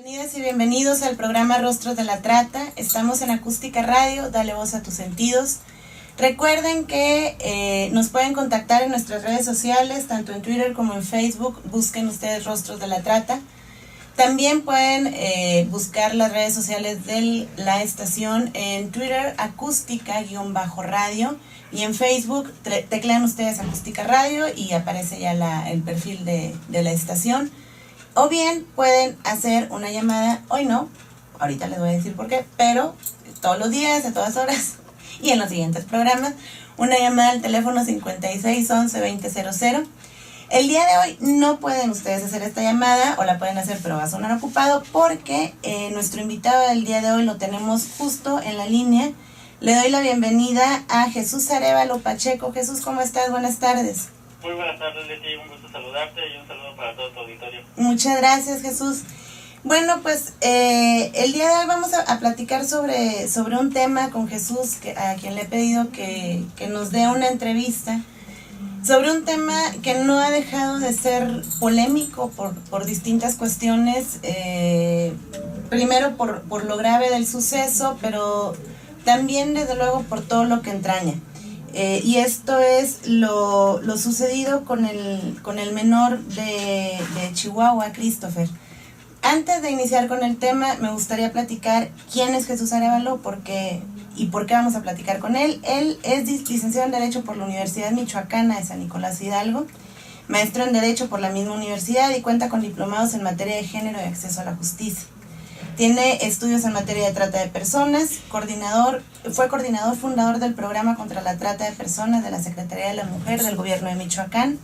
Bienvenidas y bienvenidos al programa Rostros de la Trata. Estamos en Acústica Radio, dale voz a tus sentidos. Recuerden que nos pueden contactar en nuestras redes sociales, tanto en Twitter como en Facebook. Busquen ustedes Rostros de la Trata. También pueden buscar las redes sociales de la estación en Twitter, acústica-radio, y en Facebook teclean ustedes Acústica Radio y aparece ya el perfil de la estación. O bien pueden hacer una llamada, hoy no, ahorita les voy a decir por qué, pero todos los días, a todas horas y en los siguientes programas, una llamada al teléfono 56 11 20 00. El día de hoy no pueden ustedes hacer esta llamada, o la pueden hacer pero va a sonar ocupado, porque nuestro invitado del día de hoy lo tenemos justo en la línea. Le doy la bienvenida a Jesús Arévalo Pacheco. Jesús, ¿cómo estás? Buenas tardes. Muy buenas tardes, Leti, un gusto saludarte y un saludo para todo tu auditorio. Muchas gracias, Jesús. Bueno, pues el día de hoy vamos a platicar sobre un tema con Jesús, a quien le he pedido que nos dé una entrevista, sobre un tema que no ha dejado de ser polémico por distintas cuestiones, primero por lo grave del suceso, pero también desde luego por todo lo que entraña. Y esto es lo sucedido con el menor de Chihuahua, Christopher. Antes de iniciar con el tema, me gustaría platicar quién es Jesús Arévalo y por qué vamos a platicar con él. Él es licenciado en Derecho por la Universidad Michoacana de San Nicolás Hidalgo, maestro en Derecho por la misma universidad y cuenta con diplomados en materia de género y acceso a la justicia. Tiene estudios en materia de trata de personas, fue coordinador fundador del programa contra la trata de personas de la Secretaría de la Mujer del Gobierno de Michoacán,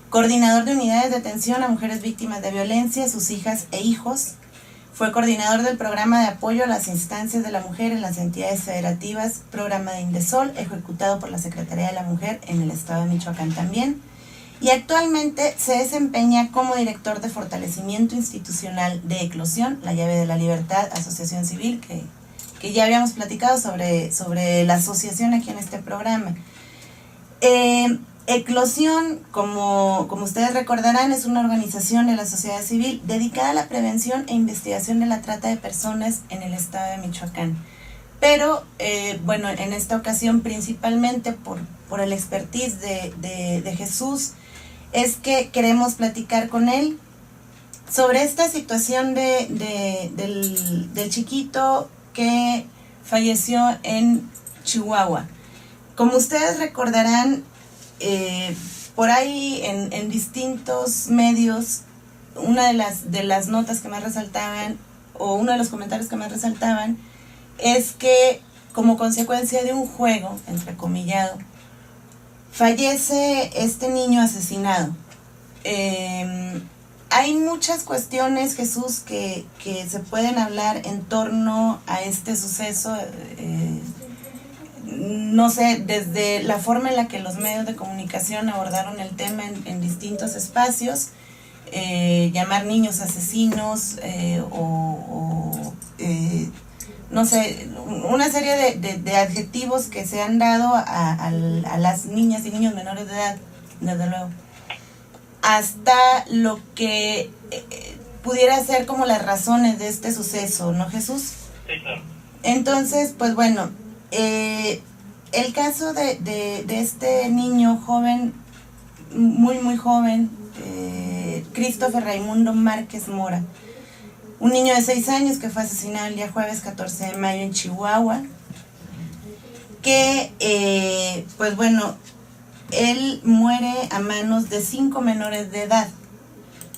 coordinador de unidades de atención a mujeres víctimas de violencia, sus hijas e hijos, fue coordinador del programa de apoyo a las instancias de la mujer en las entidades federativas, programa de Indesol, ejecutado por la Secretaría de la Mujer en el estado de Michoacán también. Y actualmente se desempeña como director de fortalecimiento institucional de Eclosión, la llave de la libertad, asociación civil, que ya habíamos platicado sobre la asociación aquí en este programa. Eclosión, como ustedes recordarán, es una organización de la sociedad civil dedicada a la prevención e investigación de la trata de personas en el estado de Michoacán. Pero, bueno, en esta ocasión principalmente por el expertise de Jesús, es que queremos platicar con él sobre esta situación del chiquito que falleció en Chihuahua. Como ustedes recordarán, por ahí en distintos medios, una de las notas que más resaltaban, o uno de los comentarios que más resaltaban, es que como consecuencia de un juego, entrecomillado, fallece este niño asesinado. Hay muchas cuestiones, Jesús, que se pueden hablar en torno a este suceso. No sé, desde la forma en la que los medios de comunicación abordaron el tema en distintos espacios, llamar niños asesinos, no sé, una serie de adjetivos que se han dado a las niñas y niños menores de edad, desde luego, hasta lo que pudiera ser como las razones de este suceso, ¿no, Jesús? Sí, claro. Entonces, pues bueno, el caso de este niño joven, muy muy joven, Christopher Raimundo Márquez Mora, un niño de 6 años que fue asesinado el día jueves 14 de mayo en Chihuahua, que, pues bueno, él muere a manos de 5 menores de edad,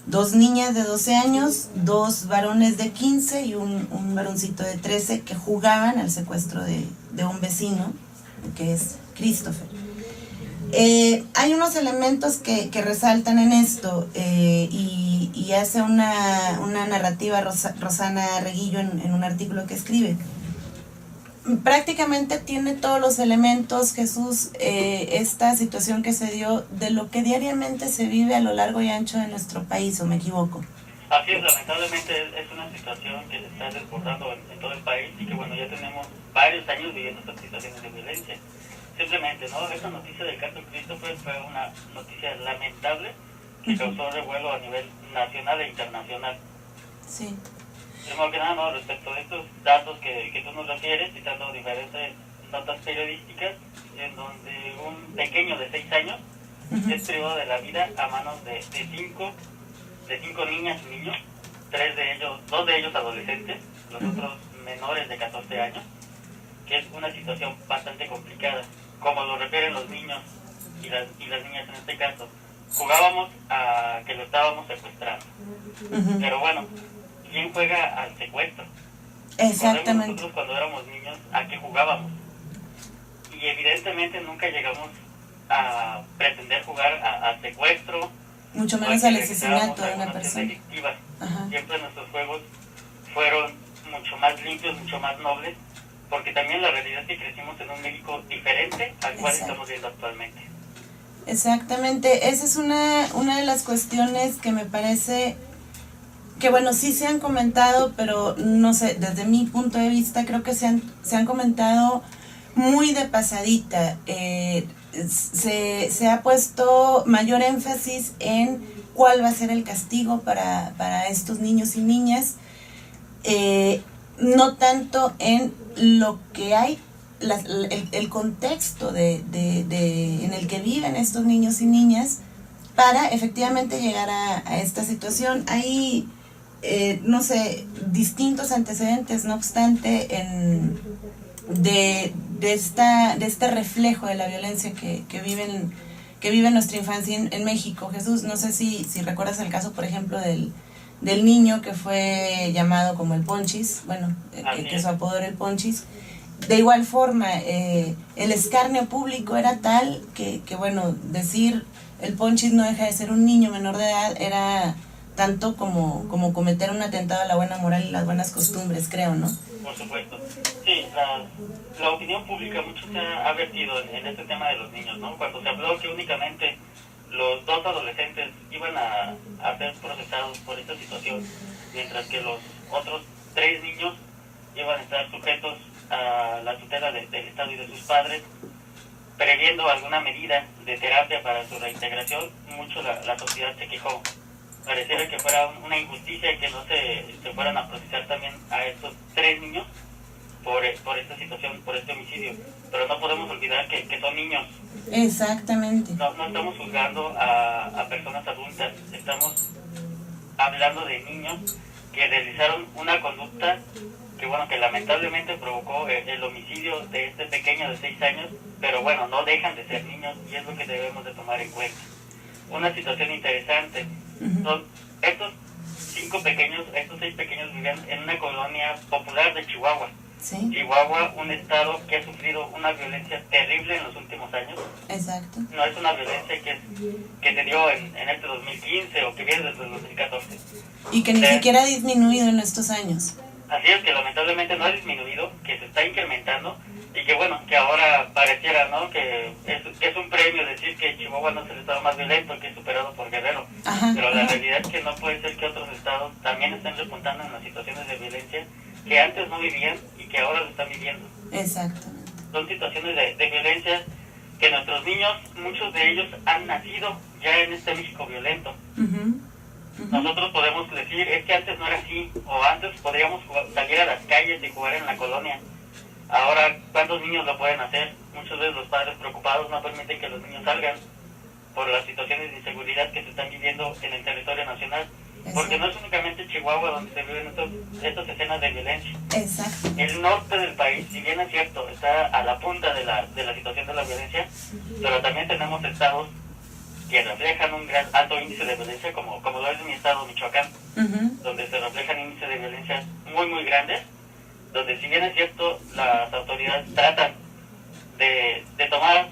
2 niñas de 12 años, 2 varones de 15 y un varoncito de 13 que jugaban al secuestro de un vecino, que es Christopher. Hay unos elementos que resaltan en esto, y hace una narrativa Rosana Reguillo en un artículo que escribe. Prácticamente tiene todos los elementos, Jesús, esta situación que se dio de lo que diariamente se vive a lo largo y ancho de nuestro país, ¿o me equivoco? Así es, lamentablemente es una situación que se está desbordando en todo el país y que bueno, ya tenemos varios años viviendo estas situaciones de violencia. Simplemente, ¿no? Esta noticia del caso Christopher fue una noticia lamentable que causó revuelo a nivel nacional e internacional. Sí. Primero que nada, no, respecto a estos datos que tú nos refieres, citando diferentes notas periodísticas, en donde un pequeño de 6 años es privado de la vida a manos de cinco niñas y niños, dos de ellos adolescentes, los otros menores de 14 años, que es una situación bastante complicada. Como lo refieren los niños y las niñas en este caso, jugábamos a que lo estábamos secuestrando. Pero bueno, ¿quién juega al secuestro? Exactamente. Nosotros cuando éramos niños, ¿a qué jugábamos? Y evidentemente nunca llegamos a pretender jugar al secuestro, mucho menos al asesinato de una persona. Siempre nuestros juegos fueron mucho más limpios, mucho más nobles, porque también la realidad es que crecimos en un México diferente al cual estamos viendo actualmente. Exactamente, esa es una de las cuestiones que me parece que, bueno, sí se han comentado, pero no sé, desde mi punto de vista creo que se han comentado muy de pasadita. Se ha puesto mayor énfasis en cuál va a ser el castigo para estos niños y niñas, no tanto en lo que hay, el contexto en el que viven estos niños y niñas para efectivamente llegar a esta situación. Hay, no sé, distintos antecedentes, no obstante, de este reflejo de la violencia que vive nuestra infancia en México. Jesús, no sé si recuerdas el caso, por ejemplo, del niño que fue llamado como el Ponchis, bueno, que su apodo era el Ponchis. De igual forma, el escarnio público era tal que bueno, decir el Ponchis no deja de ser un niño menor de edad era tanto como cometer un atentado a la buena moral y las buenas costumbres, creo, ¿no? Por supuesto. Sí, la opinión pública mucho se ha vertido en este tema de los niños, ¿no? Cuando se habló que únicamente los 2 adolescentes iban a ser procesados por esta situación, mientras que los otros 3 niños iban a estar sujetos a la tutela del Estado y de sus padres, previendo alguna medida de terapia para su reintegración, mucho la sociedad se quejó. Pareciera que fuera una injusticia que no se fueran a procesar también a estos 3 niños por esta situación, por este homicidio. Pero no podemos olvidar que son niños. Exactamente. No estamos juzgando a personas adultas, estamos hablando de niños que realizaron una conducta que lamentablemente provocó el homicidio de este pequeño de 6 años, pero bueno, no dejan de ser niños y es lo que debemos de tomar en cuenta. Una situación interesante. Son estos 6 pequeños vivían en una colonia popular de Chihuahua. ¿Sí? Chihuahua, un estado que ha sufrido una violencia terrible en los últimos años. Exacto. No es una violencia que se dio en este 2015 o que viene desde el 2014. Y que ni siquiera ha disminuido en estos años. Así es, que lamentablemente no ha disminuido, que se está incrementando y que bueno, que ahora pareciera, ¿no?, que es un premio decir que Chihuahua no es el estado más violento, que es superado por Guerrero. Pero la realidad es que no puede ser que otros estados también estén repuntando en las situaciones de violencia que antes no vivían y que ahora lo están viviendo. Exactamente. Son situaciones de violencia que nuestros niños, muchos de ellos han nacido ya en este México violento. Nosotros podemos decir, es que antes no era así, o antes podríamos salir a las calles y jugar en la colonia. Ahora, ¿cuántos niños lo pueden hacer? Muchas veces los padres preocupados no permiten que los niños salgan por las situaciones de inseguridad que se están viviendo en el territorio nacional. Porque no es únicamente Chihuahua donde se viven estas escenas de violencia. Exacto. El norte del país, si bien es cierto, está a la punta de la situación de la violencia, pero también tenemos estados que reflejan un gran alto índice de violencia, como lo es mi estado, Michoacán, donde se reflejan índices de violencia muy, muy grandes, donde si bien es cierto, las autoridades tratan de tomar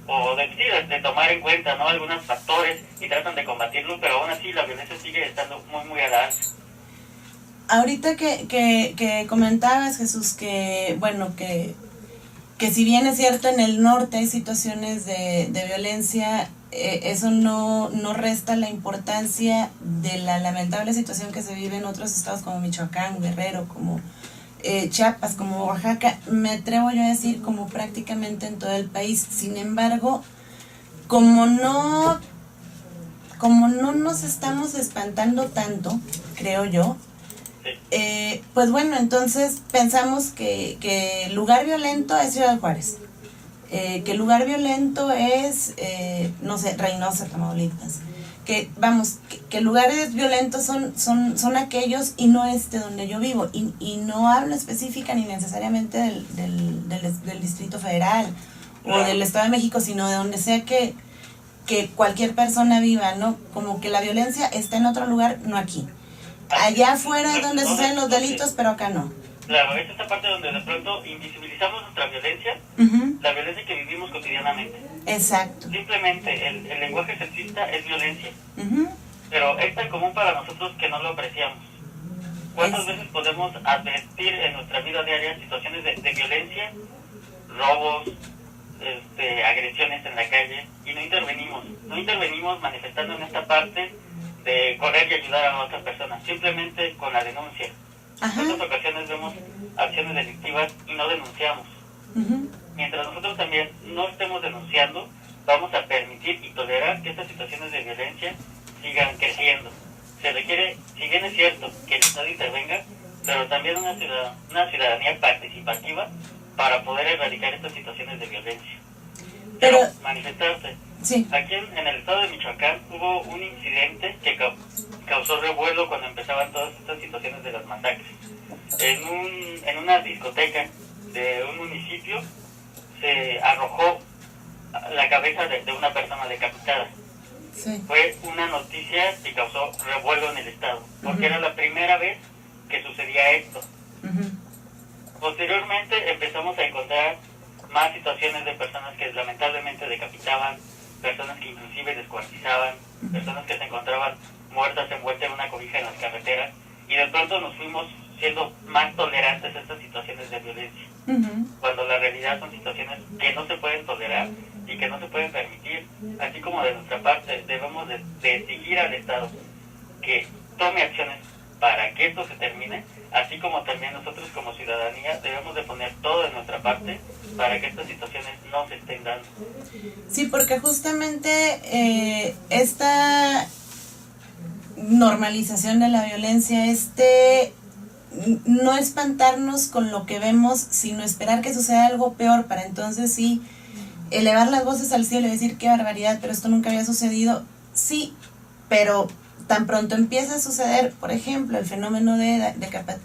o de tomar en cuenta, ¿no?, algunos factores y tratan de combatirlo, pero aún así la violencia sigue estando muy, muy a la alza. Ahorita que comentabas, Jesús, que bueno, que si bien es cierto en el norte hay situaciones de violencia, eso no resta la importancia de la lamentable situación que se vive en otros estados como Michoacán, Guerrero, como Chiapas, como Oaxaca, me atrevo yo a decir como prácticamente en todo el país. Sin embargo, como no nos estamos espantando tanto, creo yo, Pues bueno, entonces pensamos que el lugar violento es Ciudad Juárez, que el lugar violento es, no sé, Reynosa, Tamaulipas, que lugares violentos son aquellos y no donde yo vivo, y no hablo específica ni necesariamente del Distrito Federal o del Estado de México, sino de donde sea que cualquier persona viva, ¿no? Como que la violencia está en otro lugar, no aquí. Allá afuera es donde suceden los delitos, pero acá no. Claro, es esta parte donde de pronto invisibilizamos nuestra violencia, la violencia que vivimos cotidianamente. Exacto. Simplemente el lenguaje sexista es violencia, pero es tan común para nosotros que no lo apreciamos. ¿Cuántas veces podemos advertir en nuestra vida diaria situaciones de violencia, robos, agresiones en la calle, y no intervenimos? No intervenimos manifestando en esta parte de correr y ayudar a otras personas, simplemente con la denuncia. En muchas ocasiones vemos acciones delictivas y no denunciamos. Mientras nosotros también no estemos denunciando, vamos a permitir y tolerar que estas situaciones de violencia sigan creciendo. Se requiere, si bien es cierto, que el Estado intervenga, pero también una ciudadanía participativa para poder erradicar estas situaciones de violencia. Pero manifestarse. Sí. Aquí en el estado de Michoacán hubo un incidente que causó revuelo cuando empezaban todas estas situaciones de las masacres. En una discoteca de un municipio se arrojó la cabeza de una persona decapitada. Sí. Fue una noticia que causó revuelo en el estado, porque era la primera vez que sucedía esto. Posteriormente empezamos a encontrar más situaciones de personas que lamentablemente decapitaban, personas que inclusive descuartizaban, personas que se encontraban muertas envueltas en una cobija en las carreteras, y de pronto nos fuimos siendo más tolerantes a estas situaciones de violencia, cuando la realidad son situaciones que no se pueden tolerar y que no se pueden permitir. Así como de nuestra parte debemos de exigir al Estado que tome acciones para que esto se termine, así como también nosotros como ciudadanía debemos de poner todo de nuestra parte para que estas situaciones no se estén dando. Sí, porque justamente esta normalización de la violencia, no espantarnos con lo que vemos, sino esperar que suceda algo peor para entonces sí elevar las voces al cielo y decir qué barbaridad, pero esto nunca había sucedido. Sí, pero tan pronto empieza a suceder, por ejemplo, el fenómeno de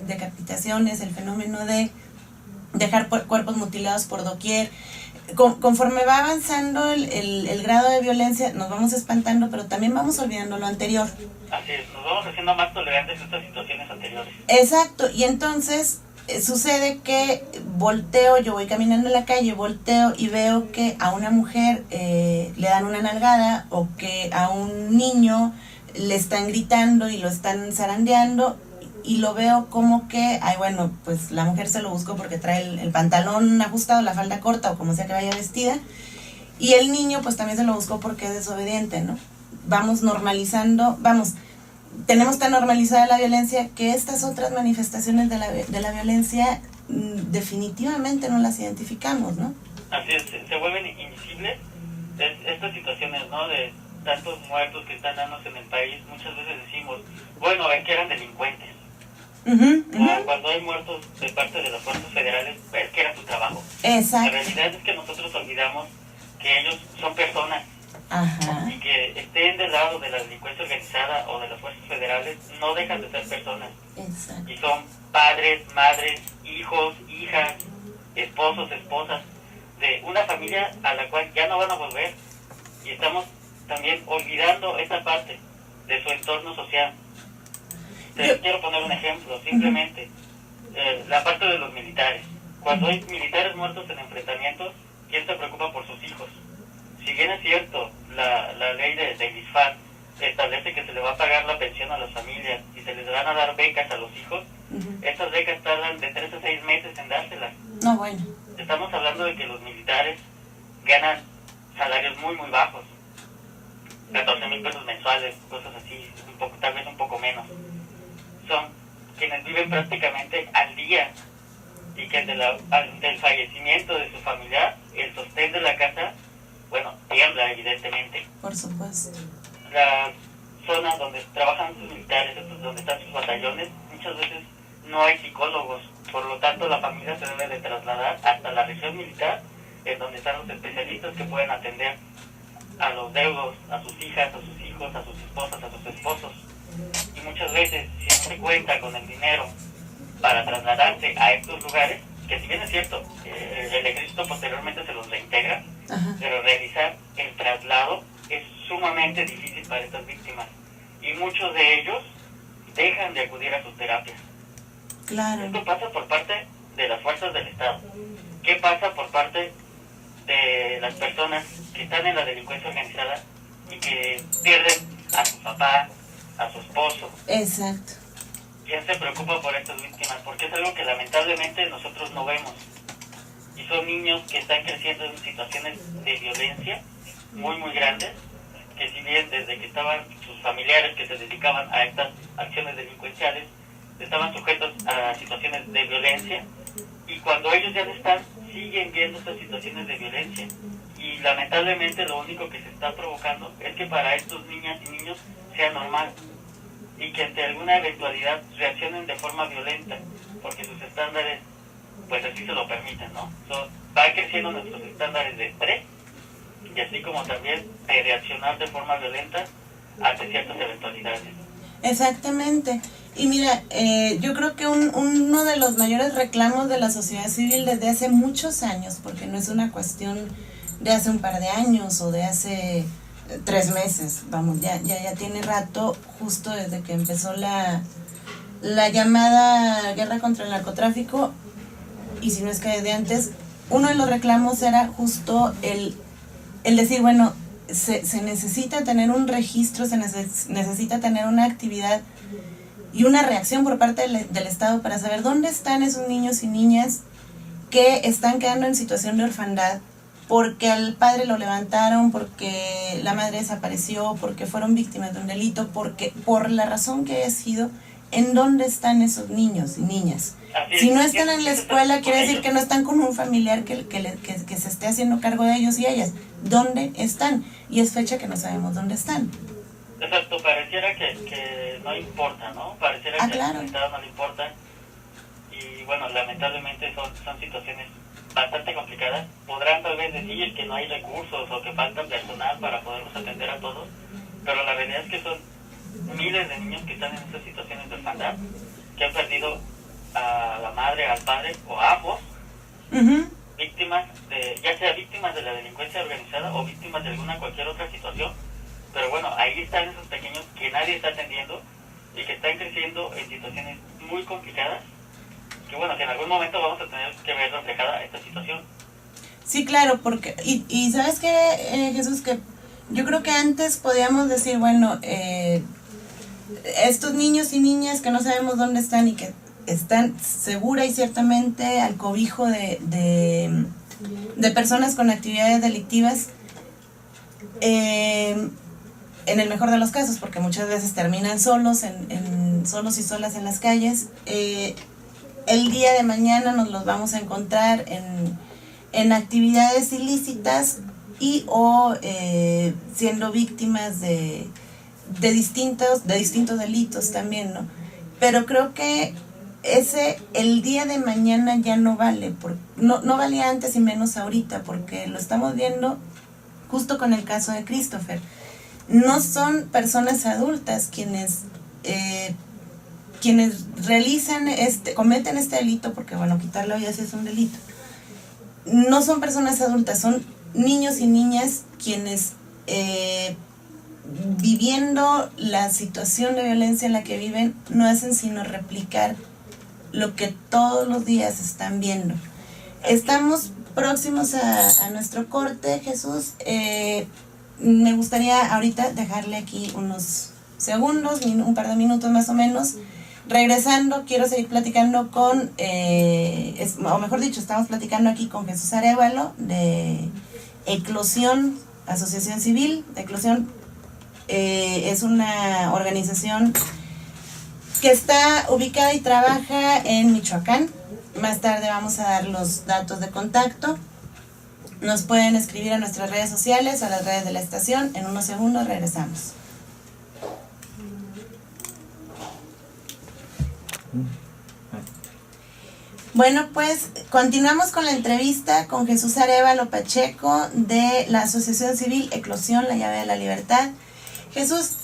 decapitaciones, el fenómeno de dejar cuerpos mutilados por doquier, conforme va avanzando el grado de violencia, nos vamos espantando, pero también vamos olvidando lo anterior. Así es, nos vamos haciendo más tolerantes a estas situaciones anteriores. Exacto, y entonces sucede que yo voy caminando en la calle, volteo y veo que a una mujer le dan una nalgada, o que a un niño le están gritando y lo están zarandeando, y lo veo como que, bueno, pues la mujer se lo buscó porque trae el pantalón ajustado, la falda corta, o como sea que vaya vestida, y el niño pues también se lo buscó porque es desobediente, ¿no? Vamos normalizando, tenemos tan normalizada la violencia que estas otras manifestaciones de la violencia definitivamente no las identificamos, ¿no? Así es, se vuelven invisibles estas situaciones, ¿no? De tantos muertos que están dándose en el país. Muchas veces decimos, bueno, es que eran delincuentes. O cuando hay muertos de parte de las fuerzas federales, es que era su trabajo. Exacto. La realidad es que nosotros olvidamos que ellos son personas. Y que estén del lado de la delincuencia organizada o de las fuerzas federales, no dejan de ser personas. Exacto. Y son padres, madres, hijos, hijas, esposos, esposas de una familia a la cual ya no van a volver, y estamos también olvidando esta parte de su entorno social. Quiero poner un ejemplo, simplemente la parte de los militares. Cuando hay militares muertos en enfrentamientos, ¿quién se preocupa por sus hijos? Si bien es cierto, la ley de ISFAN establece que se le va a pagar la pensión a las familias y se les van a dar becas a los hijos, estas becas tardan de 3 a 6 meses en dárselas. No, bueno. Estamos hablando de que los militares ganan salarios muy, muy bajos, 14,000 pesos mensuales, cosas así, tal vez un poco menos. Son quienes viven prácticamente al día, y que del fallecimiento de su familiar, el sostén de la casa, bueno, tiembla evidentemente. Por supuesto. Las zonas donde trabajan sus militares, donde están sus batallones, muchas muchas veces no hay psicólogos, por lo tanto la familia se debe de trasladar hasta la región militar, en donde están los especialistas que pueden atender a los deudos, a sus hijas, a sus hijos, a sus esposas, a sus esposos. Y muchas veces, si no se cuenta con el dinero para trasladarse a estos lugares, que si bien es cierto, el ejército posteriormente se los reintegra, pero realizar el traslado es sumamente difícil para estas víctimas. Y muchos de ellos dejan de acudir a sus terapias. Claro. Esto pasa por parte de las fuerzas del Estado. ¿Qué pasa por parte de las personas que están en la delincuencia organizada y que pierden a su papá, a su esposo? Exacto. ¿Quién se preocupa por estas víctimas? Porque es algo que lamentablemente nosotros no vemos. Y son niños que están creciendo en situaciones de violencia muy, muy grandes, que si bien desde que estaban sus familiares que se dedicaban a estas acciones delincuenciales, estaban sujetos a situaciones de violencia, y cuando ellos ya no están, siguen viendo estas situaciones de violencia. Y lamentablemente lo único que se está provocando es que para estos niñas y niños sea normal, y que ante alguna eventualidad reaccionen de forma violenta, porque sus estándares, pues así se lo permiten, ¿no? Va creciendo nuestros estándares de estrés, y así como también de reaccionar de forma violenta ante ciertas eventualidades. Exactamente. Y mira, yo creo que uno de los mayores reclamos de la sociedad civil desde hace muchos años, porque no es una cuestión de hace un par de años o de hace 3 meses, vamos, ya tiene rato, justo desde que empezó la llamada guerra contra el narcotráfico, y si no es que desde antes, uno de los reclamos era justo el decir, bueno, se necesita tener un registro, se necesita tener una actividad y una reacción por parte del Estado para saber dónde están esos niños y niñas que están quedando en situación de orfandad, porque al padre lo levantaron, porque la madre desapareció, porque fueron víctimas de un delito, porque por la razón que haya sido, ¿en dónde están esos niños y niñas? Si no están en la escuela, quiere decir que no están con un familiar que se esté haciendo cargo de ellos y ellas. ¿Dónde están? Y es fecha que no sabemos dónde están. Exacto, pareciera que no importa, ¿no? Pareciera que claro. al Estado no le importa. Y bueno, lamentablemente son situaciones bastante complicadas. Podrán tal vez decir que no hay recursos o que falta personal para poderlos atender a todos, pero la realidad es que son miles de niños que están en estas situaciones de orfandad, que han perdido a la madre, al padre o a ambos, víctimas ya sea víctimas de la delincuencia organizada o víctimas de cualquier otra situación. Pero bueno, ahí están esos pequeños que nadie está atendiendo y que están creciendo en situaciones muy complicadas, que bueno, que en algún momento vamos a tener que ver reflejada esta situación. Sí, claro, porque y ¿sabes qué, Jesús? Que yo creo que antes podíamos decir, bueno, estos niños y niñas que no sabemos dónde están y que están segura y ciertamente al cobijo de personas con actividades delictivas, en el mejor de los casos, porque muchas veces terminan solos solos y solas en las calles, el día de mañana nos los vamos a encontrar en actividades ilícitas y o siendo víctimas de distintos delitos también, ¿no? Pero creo que el día de mañana ya no vale, no valía antes y menos ahorita, porque lo estamos viendo justo con el caso de Christopher. No son personas adultas quienes realizan cometen este delito, porque bueno, quitar la vida sí es un delito. No son personas adultas, son niños y niñas quienes viviendo la situación de violencia en la que viven, no hacen sino replicar lo que todos los días están viendo. Estamos próximos a nuestro corte, Jesús. Me gustaría ahorita dejarle aquí unos segundos, un par de minutos más o menos. Regresando, quiero seguir platicando con, o mejor dicho, estamos platicando aquí con Jesús Arévalo de Eclosión, Asociación Civil. Eclosión es una organización que está ubicada y trabaja en Michoacán. Más tarde vamos a dar los datos de contacto. Nos pueden escribir a nuestras redes sociales, a las redes de la estación. En unos segundos regresamos. Bueno, pues continuamos con la entrevista con Jesús Arévalo Pacheco de la Asociación Civil Eclosión, la llave de la libertad. Jesús,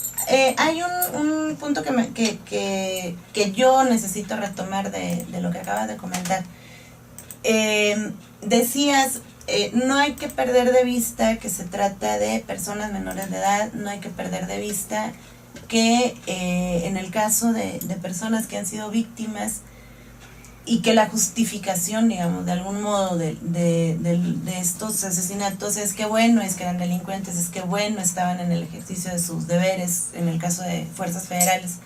hay un punto que yo necesito retomar de lo que acabas de comentar. Decías, no hay que perder de vista que se trata de personas menores de edad, no hay que perder de vista que en el caso de personas que han sido víctimas, y que la justificación, digamos, de algún modo de estos asesinatos es que bueno, es que eran delincuentes, es que bueno, estaban en el ejercicio de sus deberes, en el caso de fuerzas federales.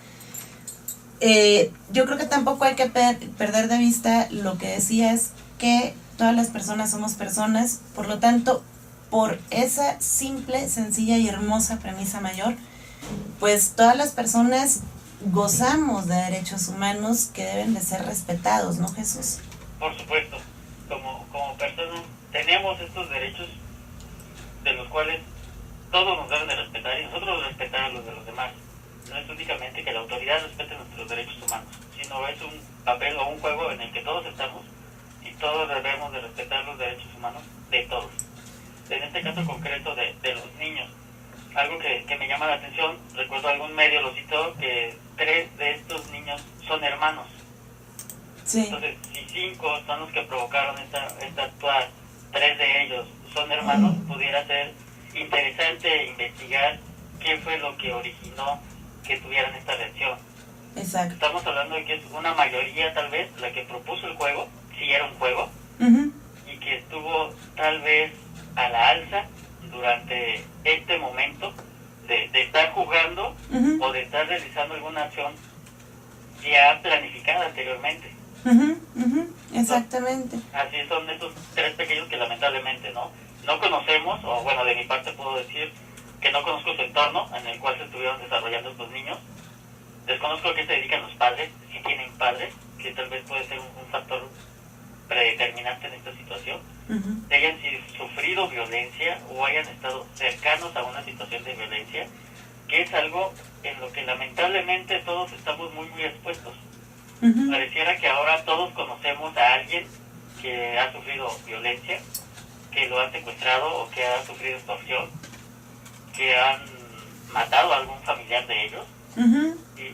Yo creo que tampoco hay que perder de vista lo que decías, que todas las personas somos personas, por lo tanto, por esa simple, sencilla y hermosa premisa mayor, pues todas las personas gozamos de derechos humanos que deben de ser respetados, ¿no, Jesús? Por supuesto, como personas tenemos estos derechos de los cuales todos nos deben de respetar y nosotros respetar los de los demás. No es únicamente que la autoridad respete nuestros derechos humanos, sino es un papel o un juego en el que todos estamos y todos debemos de respetar los derechos humanos de todos. En este caso concreto de los niños, algo que me llama la atención, recuerdo algún medio lo citó, que 3 de estos niños son hermanos. Sí. Entonces, si 5 son los que provocaron esta actuar, 3 de ellos son hermanos, pudiera ser interesante investigar qué fue lo que originó que tuvieran esta reacción. Exacto. Estamos hablando de que es una mayoría tal vez la que propuso el juego, si era un juego, y que estuvo tal vez a la alza durante este momento de estar jugando o de estar realizando alguna acción ya planificada anteriormente. Exactamente. Así son estos 3 pequeños que lamentablemente no conocemos, o bueno, de mi parte puedo decir que no conozco su entorno en el cual se estuvieron desarrollando estos niños. Desconozco a qué se dedican los padres, si tienen padres, que tal vez puede ser un factor predeterminante en esta situación, hayan sufrido violencia o hayan estado cercanos a una situación de violencia, que es algo en lo que lamentablemente todos estamos muy expuestos. Pareciera que ahora todos conocemos a alguien que ha sufrido violencia, que lo han secuestrado o que ha sufrido extorsión, que han matado a algún familiar de ellos.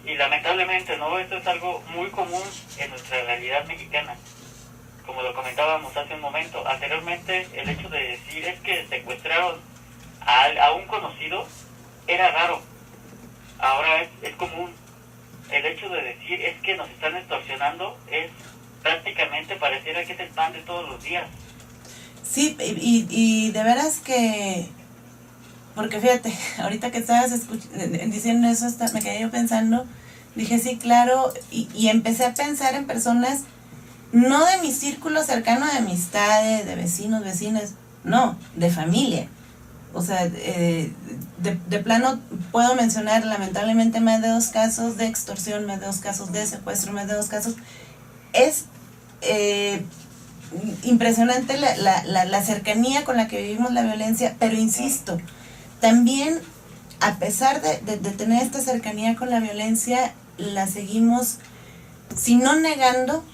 Y lamentablemente, esto es algo muy común en nuestra realidad mexicana. Como lo comentábamos hace un momento, anteriormente el hecho de decir es que secuestraron a un conocido era raro. Ahora es común. El hecho de decir es que nos están extorsionando es prácticamente, pareciera que es el pan de todos los días. Sí, y de veras que, porque fíjate, ahorita que estabas diciendo eso, me quedé yo pensando, dije sí, claro, y empecé a pensar en personas, no de mi círculo cercano de amistades, de vecinos, vecinas, no, de familia. O sea, de plano puedo mencionar lamentablemente más de 2 casos de extorsión, más de 2 casos de secuestro, más de 2 casos. Es impresionante la cercanía con la que vivimos la violencia, pero insisto, también a pesar de tener esta cercanía con la violencia, la seguimos, si no negando,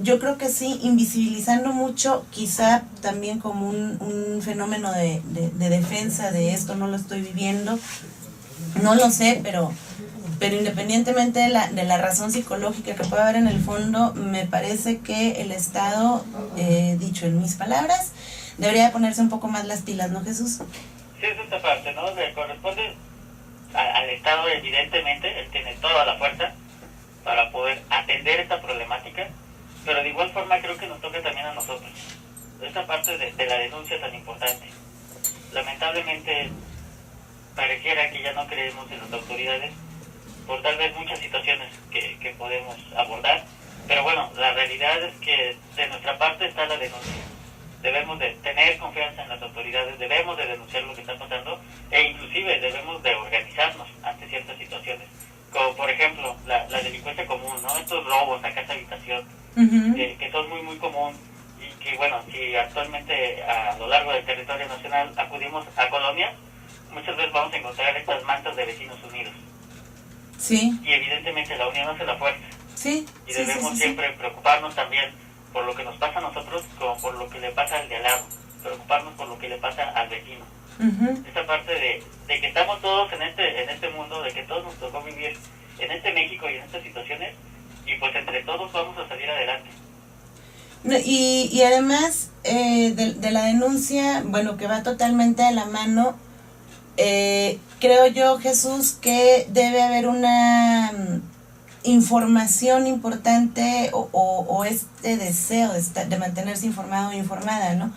yo creo que sí, invisibilizando mucho, quizá también como un fenómeno de defensa de esto, no lo estoy viviendo, no lo sé, pero independientemente de la razón psicológica que pueda haber en el fondo, me parece que el Estado, dicho en mis palabras, debería ponerse un poco más las pilas, ¿no, Jesús? Sí, es esta parte, ¿no? Le corresponde al Estado, evidentemente, él tiene toda la fuerza para poder atender esta problemática, pero de igual forma creo que nos toca también a nosotros. Esta parte de la denuncia tan importante. Lamentablemente, pareciera que ya no creemos en las autoridades por tal vez muchas situaciones que podemos abordar, pero bueno, la realidad es que de nuestra parte está la denuncia. Debemos de tener confianza en las autoridades, debemos de denunciar lo que está pasando e inclusive debemos de organizarnos ante ciertas situaciones, como por ejemplo la delincuencia común, ¿no? Estos robos a casa habitación, que son muy común y que bueno, si actualmente a lo largo del territorio nacional acudimos a colonias, muchas veces vamos a encontrar estas mantas de vecinos unidos. Sí. Y evidentemente la unión hace la fuerza. Sí. Y debemos siempre preocuparnos también por lo que nos pasa a nosotros como por lo que le pasa al de al lado, preocuparnos por lo que le pasa al vecino. Esa parte de que estamos todos en este mundo, de que todos nos tocó vivir en este México y en estas situaciones, y pues entre todos vamos a salir adelante. No, y además de la denuncia, bueno, que va totalmente de la mano, creo yo, Jesús, que debe haber una información importante o este deseo de mantenerse informado o informada, ¿no?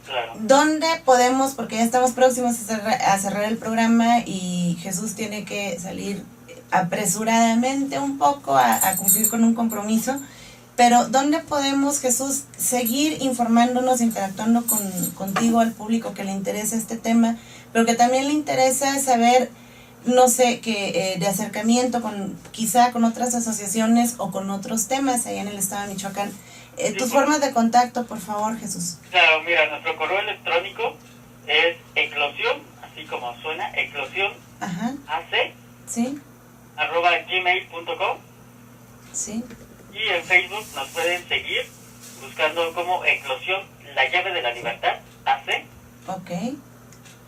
Claro. ¿Dónde podemos, porque ya estamos próximos a cerrar el programa y Jesús tiene que salir apresuradamente un poco a cumplir con un compromiso, pero ¿dónde podemos, Jesús, seguir informándonos, interactuando contigo, al público que le interesa este tema, pero que también le interesa saber, no sé, que de acercamiento quizá con otras asociaciones o con otros temas allá en el estado de Michoacán? Tus formas de contacto, por favor, Jesús. Claro, mira, nuestro correo electrónico es eclosión, así como suena, eclosión, AC, ¿sí? @gmail.com. Sí. Y en Facebook nos pueden seguir buscando como Eclosión, la llave de la libertad, AC. Ok.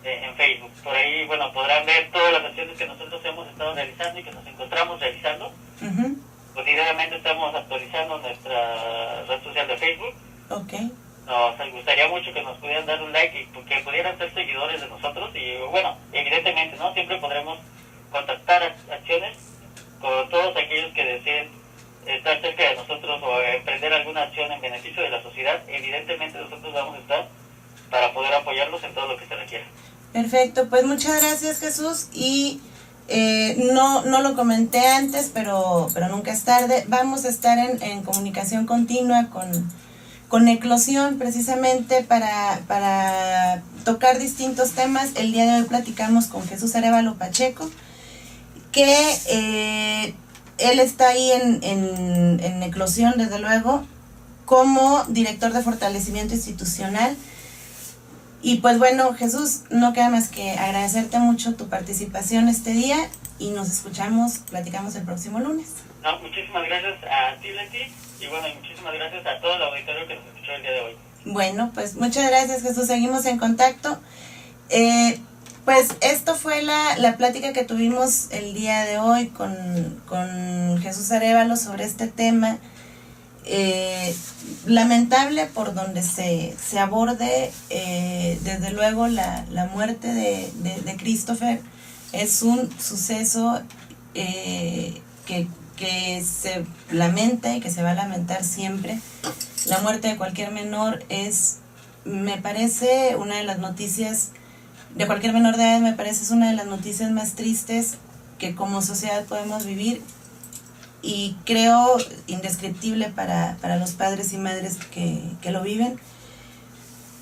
En Facebook. Por ahí, bueno, podrán ver todas las acciones que nosotros hemos estado realizando y que nos encontramos realizando. Cotidianamente estamos actualizando nuestra red social de Facebook. Ok. Nos gustaría mucho que nos pudieran dar un like y que pudieran ser seguidores de nosotros. Y bueno, evidentemente, ¿no? Siempre podremos contactar acciones con todos aquellos que deseen estar cerca de nosotros o emprender alguna acción en beneficio de la sociedad. Evidentemente nosotros vamos a estar para poder apoyarlos en todo lo que se requiera. Perfecto, pues muchas gracias, Jesús, y no lo comenté antes, pero nunca es tarde. Vamos a estar en comunicación continua con Eclosión, precisamente para tocar distintos temas. El día de hoy platicamos con Jesús Arévalo Pacheco, que él está ahí en Eclosión, desde luego, como director de fortalecimiento institucional. Y pues bueno, Jesús, no queda más que agradecerte mucho tu participación este día y nos platicamos el próximo lunes. No, muchísimas gracias a ti, Leti, y bueno, muchísimas gracias a todo el auditorio que nos escuchó el día de hoy. Bueno, pues muchas gracias, Jesús, seguimos en contacto. Pues esto fue la plática que tuvimos el día de hoy con Jesús Arévalo sobre este tema. Lamentable por donde se aborde. Desde luego la muerte de Christopher es un suceso que se lamenta y que se va a lamentar siempre. La muerte de cualquier menor me parece una de las noticias, de cualquier menor de edad, me parece es una de las noticias más tristes que como sociedad podemos vivir, y creo indescriptible para los padres y madres que lo viven.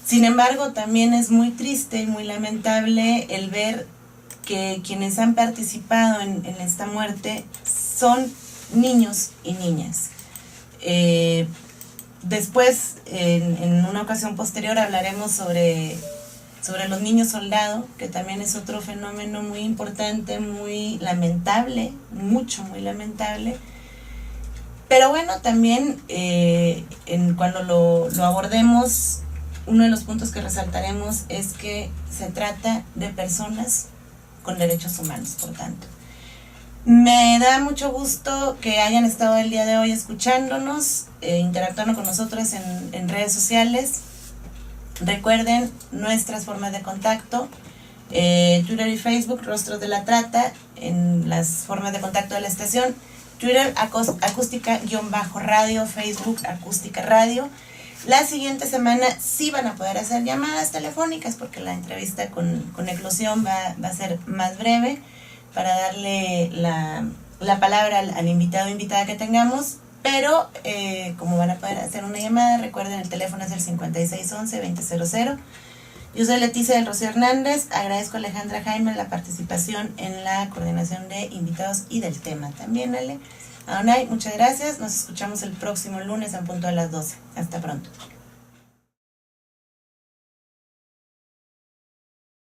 Sin embargo, también es muy triste y muy lamentable el ver que quienes han participado en esta muerte son niños y niñas. Después, en una ocasión posterior, hablaremos sobre los niños soldado, que también es otro fenómeno muy importante, muy lamentable, muy lamentable. Pero bueno, también cuando lo abordemos, uno de los puntos que resaltaremos es que se trata de personas con derechos humanos, por tanto. Me da mucho gusto que hayan estado el día de hoy escuchándonos, interactuando con nosotros en redes sociales. Recuerden nuestras formas de contacto, Twitter y Facebook, Rostros de la Trata, en las formas de contacto de la estación, Twitter acústica-radio, Facebook acústica radio. La siguiente semana sí van a poder hacer llamadas telefónicas porque la entrevista con Eclosión va a ser más breve para darle la palabra al invitado o invitada que tengamos. Pero como van a poder hacer una llamada, recuerden, el teléfono es el 5611-2000. Yo soy Leticia del Rocío Hernández. Agradezco a Alejandra Jaime la participación en la coordinación de invitados y del tema también, Ale. Aonay, muchas gracias. Nos escuchamos el próximo lunes en punto de las 12. Hasta pronto.